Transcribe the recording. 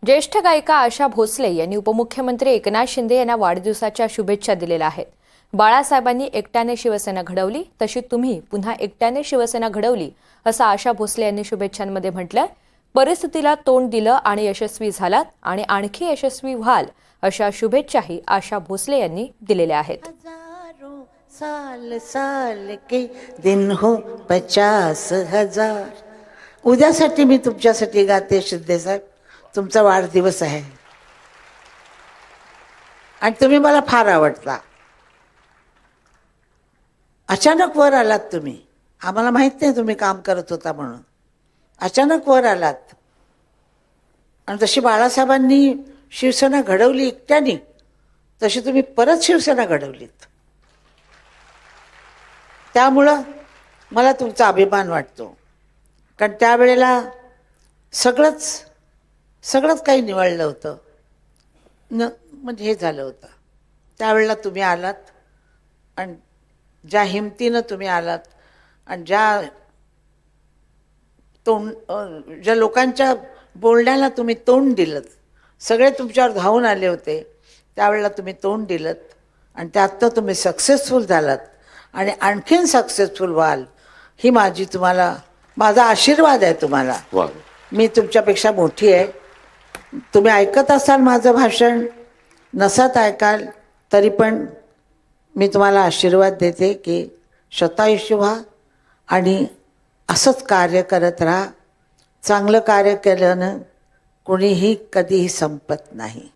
ज्येष्ठ गायिका आशा भोसले यांनी उपमुख्यमंत्री एकनाथ शिंदे यांना वाढदिवसाच्या शुभेच्छा दिलेल्या आहेत. बाळासाहेबांनी एकट्याने शिवसेना घडवली, तशी तुम्ही पुन्हा एकट्याने शिवसेना घडवली, असं आशा भोसले यांनी शुभेच्छांमध्ये म्हटलंय. परिस्थितीला तोंड दिलं आणि यशस्वी झालात आणि आणखी यशस्वी व्हाल, अशा शुभेच्छाही आशा भोसले यांनी दिलेल्या आहेत. साल साल के दिन हो 50,000. उद्यासाठी मी तुमच्यासाठी गाते शिंदे साहेब. तुमचा वाढदिवस आहे आणि तुम्ही मला फार आवडता. अचानक वर आलात तुम्ही. आम्हाला माहित नाही तुम्ही काम करत होता म्हणून. अचानक वर आलात आणि जशी बाळासाहेबांनी शिवसेना घडवली एकट्याने, तशी तुम्ही परत शिवसेना घडवलीत. त्यामुळं मला तुमचा अभिमान वाटतो. कारण त्यावेळेला सगळंच काही निवडलं होतं म्हणजे हे झालं होतं. त्यावेळेला तुम्ही आलात आणि ज्या हिमतीनं तुम्ही आलात आणि ज्या लोकांच्या बोलण्याला तुम्ही तोंड दिलं, सगळे तुमच्यावर धावून आले होते, त्यावेळेला तुम्ही तोंड दिलं आणि त्यातनं तुम्ही सक्सेसफुल झालात आणि आणखीन सक्सेसफुल व्हाल, ही माझा आशीर्वाद आहे तुम्हाला. मी तुमच्यापेक्षा मोठी आहे. तुम्ही ऐकत असाल माझं भाषण, नसत ऐकाल तरी पण मी तुम्हाला आशीर्वाद देते की शतायुष्य व्हा आणि असंच कार्य करत राहा. चांगलं कार्य केल्यानं कोणीही कधीही संपत नाही.